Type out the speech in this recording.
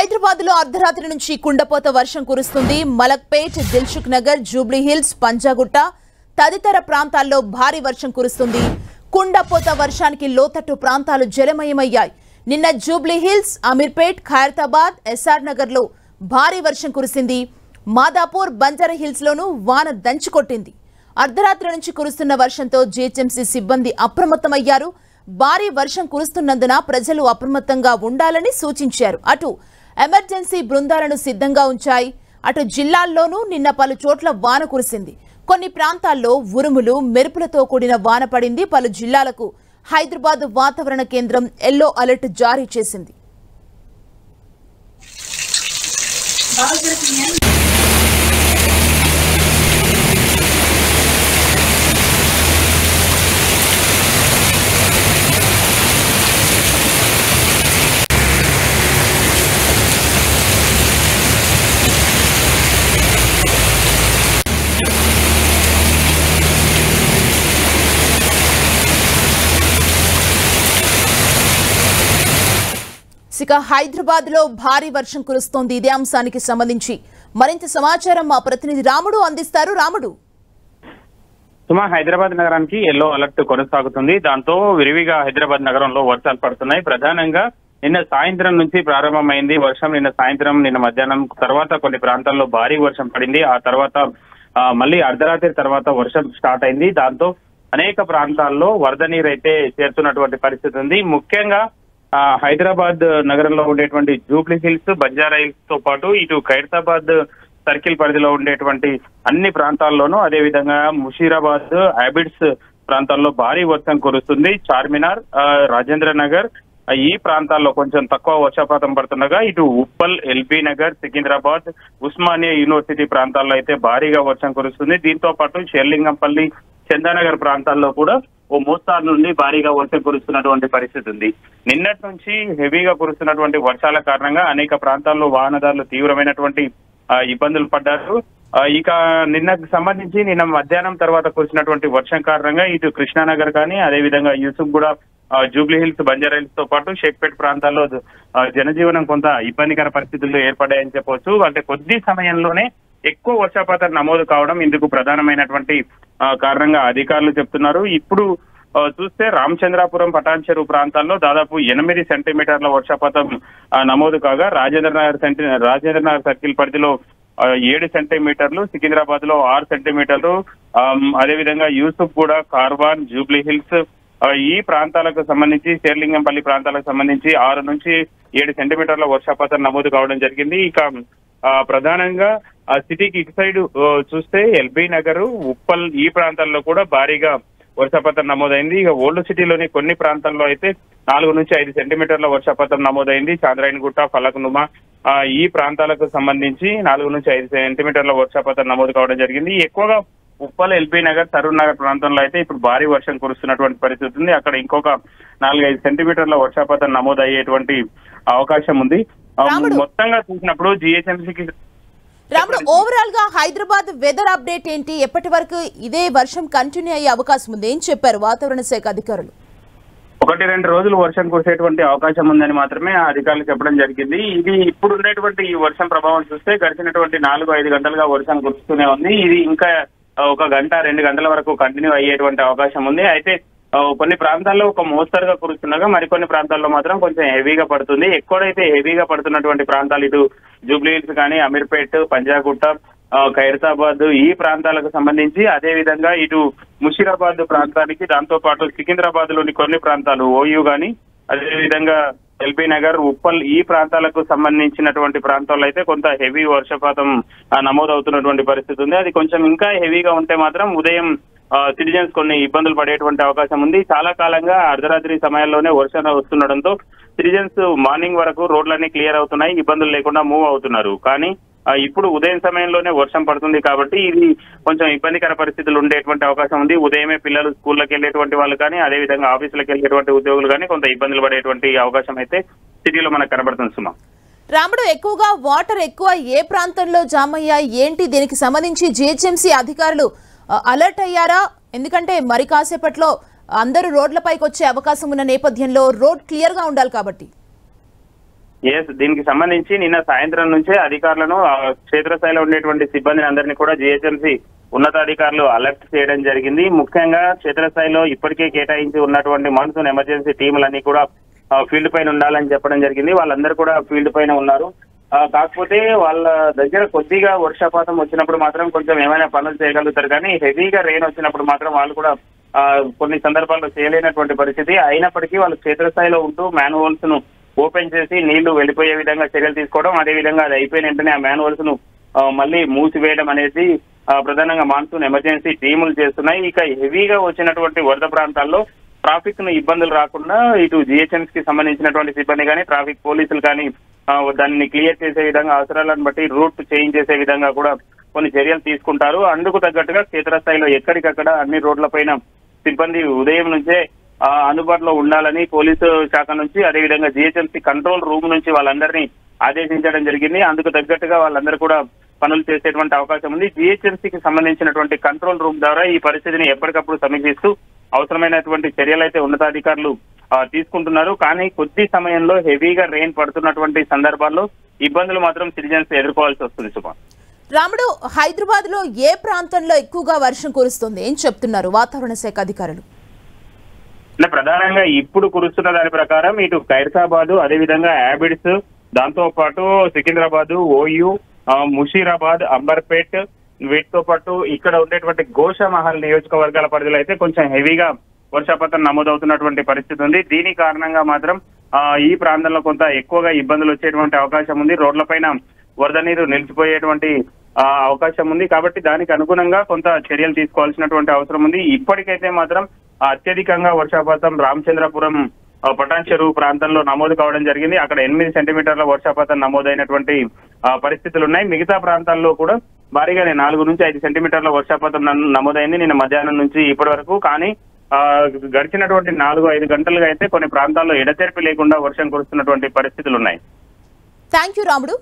హైదరాబాద్ లో అర్ధరాత్రి నుంచి కుండపోత వర్షం కురుస్తుంది. మలక్పేట్, దిల్సుఖ్ నగర్, జూబ్లీ హిల్స్, పంజాగుట్ట తదితర ప్రాంతాల్లో భారీ వర్షం కురుస్తుంది. కుండపోత వర్షానికి లోతట్టు ప్రాంతాలు జలమయమయ్యాయి. నిన్న జూబ్లీ హిల్స్, అమీర్పేట్, ఖైరతాబాద్, ఎస్ఆర్ నగర్ లో భారీ వర్షం కురిసింది. మాదాపూర్, బంజారా హిల్స్ లోనూ వాన దంచుకొట్టింది. అర్ధరాత్రి నుంచి కురుస్తున్న వర్షంతో జీహెచ్ఎంసీ సిబ్బంది అప్రమత్తమయ్యారు. భారీ వర్షం కురుస్తున్నందున ప్రజలు అప్రమత్తంగా ఉండాలని సూచించారు. అటు ఎమర్జెన్సీ బృందాలను సిద్ధంగా ఉంచాయి. అటు జిల్లాల్లోనూ నిన్న పలు చోట్ల వాన కురిసింది. కొన్ని ప్రాంతాల్లో ఉరుములు, మెరుపులతో కూడిన వాన పడింది. పలు జిల్లాలకు హైదరాబాద్ వాతావరణ కేంద్రం ఎల్లో అలర్ట్ జారీ చేసింది. హైదరాబాద్ లో భారీ వర్షం కురుస్తోంది. ఇదే అంశానికి సంబంధించి మరింత సమాచారం మా ప్రతినిధి రాముడు అందిస్తారు. రాముడు, హైదరాబాద్ నగరానికి ఎల్లో అలర్ట్ కొనసాగుతుంది. దాంతో విరివిగా హైదరాబాద్ నగరంలో వర్షాలు పడుతున్నాయి. ప్రధానంగా నిన్న సాయంత్రం నుంచి ప్రారంభమైంది వర్షం. నిన్న మధ్యాహ్నం తర్వాత కొన్ని ప్రాంతాల్లో భారీ వర్షం పడింది. ఆ తర్వాత మళ్ళీ అర్ధరాత్రి తర్వాత వర్షం స్టార్ట్ అయింది. దాంతో అనేక ప్రాంతాల్లో వరద నీరు అయితే చేరుతున్నటువంటి పరిస్థితి ఉంది. ముఖ్యంగా హైదరాబాద్ నగరంలో ఉండేటువంటి జూబ్లీ హిల్స్, బంజారా హిల్స్ తో పాటు ఇటు ఖైరతాబాద్ సర్కిల్ పరిధిలో ఉండేటువంటి అన్ని ప్రాంతాల్లోనూ, అదేవిధంగా ముషీరాబాద్, అబిడ్స్ ప్రాంతాల్లో భారీ వర్షం కురుస్తుంది. చార్మినార్, రాజేంద్ర నగర్ ఈ ప్రాంతాల్లో కొంచెం తక్కువ వర్షపాతం పడుతుండగా ఇటు ఉప్పల్, ఎల్బీ నగర్, సికింద్రాబాద్, ఉస్మానియా యూనివర్సిటీ ప్రాంతాల్లో అయితే భారీగా వర్షం కురుస్తుంది. దీంతో పాటు షేర్లింగంపల్లి, చందానగర్ ప్రాంతాల్లో కూడా ఓ మోస్తారు నుండి భారీగా వర్షం కురుస్తున్నటువంటి పరిస్థితి ఉంది. నిన్నటి నుంచి హెవీగా కురుస్తున్నటువంటి వర్షాల కారణంగా అనేక ప్రాంతాల్లో వాహనదారులు తీవ్రమైనటువంటి ఇబ్బందులు పడ్డారు. ఇక నిన్నకు సంబంధించి నిన్న మధ్యాహ్నం తర్వాత కురిసినటువంటి వర్షం కారణంగా ఇటు కృష్ణానగర్ కానీ, అదేవిధంగా యూసుఫ్ కూడా, జూబ్లీ హిల్స్, బంజారా హిల్స్ తో పాటు షేక్పేట్ ప్రాంతాల్లో జనజీవనం కొంత ఇబ్బందికర పరిస్థితుల్లో ఏర్పడాయని చెప్పవచ్చు. అంటే కొద్ది సమయంలోనే ఎక్కువ వర్షపాతం నమోదు కావడం ఇందుకు ప్రధానమైనటువంటి కారణంగా అధికారులు చెప్తున్నారు. ఇప్పుడు చూస్తే రామచంద్రాపురం, పటాన్ చెరువు ప్రాంతాల్లో దాదాపు 8 సెంటీమీటర్ల వర్షపాతం నమోదు కాగా రాజేంద్ర నగర్ సర్కిల్ పరిధిలో 7 సెంటీమీటర్లు, సికింద్రాబాద్ లో 6 సెంటీమీటర్లు, అదేవిధంగా యూసుఫ్ కూడా, కార్వాన్, జూబ్లీ హిల్స్ ఈ ప్రాంతాలకు సంబంధించి, షేర్లింగంపల్లి ప్రాంతాలకు సంబంధించి 6 నుంచి 7 సెంటీమీటర్ల వర్షపాతం నమోదు కావడం జరిగింది. ఇక ప్రధానంగా సిటీకి ఇటు సైడ్ చూస్తే ఎల్బీ నగర్, ఉప్పల్ ఈ ప్రాంతాల్లో కూడా భారీగా వర్షపాతం నమోదైంది. ఇక ఓల్డ్ సిటీలోని కొన్ని ప్రాంతాల్లో అయితే 4 నుంచి 5 సెంటీమీటర్ల వర్షపాతం నమోదైంది. చాంద్రాయణగుట్ట, ఫలక్నుమా ఈ ప్రాంతాలకు సంబంధించి 4 నుంచి 5 సెంటీమీటర్ల వర్షపాతం నమోదు కావడం జరిగింది. ఎక్కువగా ఉప్పల్, ఎల్బీ నగర్, తరుణ్ నగర్ ప్రాంతంలో అయితే ఇప్పుడు భారీ వర్షం కురుస్తున్నటువంటి పరిస్థితి ఉంది. అక్కడ ఇంకొక 4-5 సెంటీమీటర్ల వర్షపాతం నమోదు అయ్యేటువంటి అవకాశం ఉంది. మొత్తంగా చూసినప్పుడు జీహెచ్ఎంసీకి రాముడు, ఓవరాల్ గా హైదరాబాద్ వెదర్ అప్డేట్ ఏంటి? ఎప్పటి వరకు ఇదే వర్షం కంటిన్యూ అయ్యే అవకాశం ఉంది? ఏం చెప్పారు వాతావరణ శాఖ అధికారులు? 1-2 రోజులు వర్షం కురిసేటువంటి అవకాశం ఉందని మాత్రమే అధికారులు చెప్పడం జరిగింది. ఇది ఇప్పుడు ఉండేటువంటి ఈ వర్షం ప్రభావం చూస్తే గడిచినటువంటి 4-5 గంటలుగా వర్షం కురుస్తూనే ఉంది. ఇది ఇంకా 1 గంట 2 గంటల వరకు కంటిన్యూ అయ్యేటువంటి అవకాశం ఉంది. అయితే కొన్ని ప్రాంతాల్లో ఒక మోస్తరుగా కురుస్తుండగా మరికొన్ని ప్రాంతాల్లో మాత్రం కొంచెం హెవీగా పడుతుంది. ఎక్కడైతే హెవీగా పడుతున్నటువంటి ప్రాంతాలు ఇటు జూబ్లీ హిల్స్ కానీ, అమీర్పేట్, పంజాగుట్ట, ఖైరతాబాద్ ఈ ప్రాంతాలకు సంబంధించి, అదే విధంగా ఇటు ముషీరాబాద్ ప్రాంతానికి, దాంతో పాటు సికింద్రాబాద్ లోని కొన్ని ప్రాంతాలు ఓయూ గాని, అదేవిధంగా ఎల్బీ నగర్, ఉప్పల్ ఈ ప్రాంతాలకు సంబంధించినటువంటి ప్రాంతాల్లో అయితే కొంత హెవీ వర్షపాతం నమోదవుతున్నటువంటి పరిస్థితి ఉంది. అది కొంచెం ఇంకా హెవీగా ఉంటే మాత్రం ఉదయం సిటిజన్స్ కొన్ని ఇబ్బందులు పడేటువంటి అవకాశం ఉంది. చాలా కాలంగా అర్ధరాత్రి సమయాల్లోనే వర్షం వస్తుండడంతో సిటిజన్స్ మార్నింగ్ వరకు రోడ్లన్నీ క్లియర్ అవుతున్నాయి, ఇబ్బందులు లేకుండా మూవ్ అవుతున్నారు. కానీ ఇప్పుడు ఉదయం సమయంలోనే వర్షం పడుతుంది కాబట్టి ఇది కొంచెం ఇబ్బందికర పరిస్థితులు ఉండేటువంటి అవకాశం ఉంది. ఉదయమే పిల్లలు స్కూళ్ళకి వెళ్ళేటువంటి వాళ్ళు కానీ, అదేవిధంగా ఆఫీసులకు వెళ్ళేటువంటి ఉద్యోగులు కానీ కొంత ఇబ్బందులు పడేటువంటి అవకాశం అయితే సిటీలో మనకు కనబడుతుంది. సుమా, రాముడు, ఎక్కువగా వాటర్ ఎక్కువ ఏ ప్రాంతంలో జామ్ అయ్యాయి ఏంటి? దీనికి సంబంధించి జీహెచ్ఎంసీ అధికారులు అలర్ట్ అయ్యారా? ఎందుకంటే మరి కాసేపట్లో అందరూ రోడ్లపైకి వచ్చే అవకాశం ఉన్న నేపథ్యంలో రోడ్ క్లియర్ గా ఉండాలి కాబట్టి. దీనికి సంబంధించి నిన్న సాయంత్రం నుంచే అధికారులను క్షేత్రస్థాయిలో ఉండేటువంటి సిబ్బందిని అందరినీ కూడా జిహెచ్ఎంసీ ఉన్నతాధికారులు అలర్ట్ చేయడం జరిగింది. ముఖ్యంగా క్షేత్రస్థాయిలో ఇప్పటికే కేటాయించి ఉన్నటువంటి మాన్సూన్ ఎమర్జెన్సీ టీములన్నీ కూడా ఫీల్డ్ పైన ఉండాలని చెప్పడం జరిగింది. వాళ్ళందరూ కూడా ఫీల్డ్ పైన ఉన్నారు. కాకపోతే వాళ్ళ దగ్గర కొద్దిగా వర్షపాతం వచ్చినప్పుడు మాత్రం కొంచెం ఏమైనా పనులు చేయగలుగుతారు, కానీ హెవీగా రెయిన్ వచ్చినప్పుడు మాత్రం వాళ్ళు కూడా కొన్ని సందర్భాల్లో చేయలేనటువంటి పరిస్థితి. అయినప్పటికీ వాళ్ళు క్షేత్రస్థాయిలో ఉంటూ మ్యాన్ హోల్స్ ను ఓపెన్ చేసి నీళ్లు వెళ్ళిపోయే విధంగా చర్యలు తీసుకోవడం, అదే విధంగా అది అయిపోయిన వెంటనే ఆ మ్యాన్ హోల్స్ ను మళ్ళీ మూసివేయడం అనేది ప్రధానంగా మాన్సూన్ ఎమర్జెన్సీ టీములు చేస్తున్నాయి. ఇక హెవీగా వచ్చినటువంటి వరద ప్రాంతాల్లో ట్రాఫిక్ ను ఇబ్బందులు రాకుండా ఇటు జిహెచ్ఎంసీ కి సంబంధించినటువంటి సిబ్బంది కానీ ట్రాఫిక్ పోలీసులు కానీ దాన్ని క్లియర్ చేసే విధంగా అవసరాలను బట్టి రూట్ చేంజ్ చేసే విధంగా కూడా కొన్ని చర్యలు తీసుకుంటారు. అందుకు తగ్గట్టుగా క్షేత్రస్థాయిలో ఎక్కడికక్కడ అన్ని రోడ్లపైన సిబ్బంది ఉదయం నుంచే అందుబాటులో ఉండాలని పోలీసు శాఖ నుంచి, అదేవిధంగా జిహెచ్ఎంసీ కంట్రోల్ రూమ్ నుంచి వాళ్ళందరినీ ఆదేశించడం జరిగింది. అందుకు తగ్గట్టుగా వాళ్ళందరూ కూడా పనులు చేసేటువంటి అవకాశం ఉంది. జిహెచ్ఎంసీకి సంబంధించినటువంటి కంట్రోల్ రూమ్ ద్వారా ఈ పరిస్థితిని ఎప్పటికప్పుడు సమీక్షిస్తూ అవసరమైనటువంటి చర్యలు అయితే ఉన్నతాధికారులు తీసుకుంటున్నారు. కానీ కొద్ది సమయంలో హెవీగా రెయిన్ పడుతున్నటువంటి సందర్భాల్లో ఇబ్బందులు మాత్రం సిటిజన్స్ ఎదుర్కోవాల్సి వస్తుంది. సుమా, రాముడు, హైదరాబాద్ లో ఏ ప్రాంతంలో ఎక్కువగా వర్షం కురుస్తుంది ఏం చెప్తున్నారు వాతావరణ శాఖ అధికారులు? ప్రధానంగా ఇప్పుడు కురుస్తున్న దాని ప్రకారం ఇటు ఖైరతాబాద్, అదేవిధంగా యాబిడ్స్, దాంతో పాటు సికింద్రాబాద్, ఓయూ, ముషీరాబాద్, అంబర్పేట్, వీటితో పాటు ఇక్కడ ఉండేటువంటి గోషామహల్ నియోజకవర్గాల పరిధిలో అయితే కొంచెం హెవీగా వర్షపాతం నమోదవుతున్నటువంటి పరిస్థితి ఉంది. దీని కారణంగా మాత్రం ఈ ప్రాంతంలో కొంత ఎక్కువగా ఇబ్బందులు వచ్చేటువంటి అవకాశం ఉంది. రోడ్లపైన వరద నీరు నిలిచిపోయేటువంటి అవకాశం ఉంది. కాబట్టి దానికి అనుగుణంగా కొంత చర్యలు తీసుకోవాల్సినటువంటి అవసరం ఉంది. ఇప్పటికైతే మాత్రం అత్యధికంగా వర్షపాతం రామచంద్రపురం పటాన్ చెరువు ప్రాంతంలో నమోదు కావడం జరిగింది. అక్కడ 8 సెంటీమీటర్ల వర్షపాతం నమోదైనటువంటి పరిస్థితులు ఉన్నాయి. మిగతా ప్రాంతాల్లో కూడా భారీగానే 4 నుంచి 5 సెంటీమీటర్ల వర్షపాతం నమోదైంది నిన్న మధ్యాహ్నం నుంచి ఇప్పటి వరకు. కానీ గడిచినటువంటి 4-5 గంటలుగా అయితే కొన్ని ప్రాంతాల్లో ఎడతెరిపి లేకుండా వర్షం కురుస్తున్నటువంటి పరిస్థితులు ఉన్నాయి. థ్యాంక్ యూ రాముడు.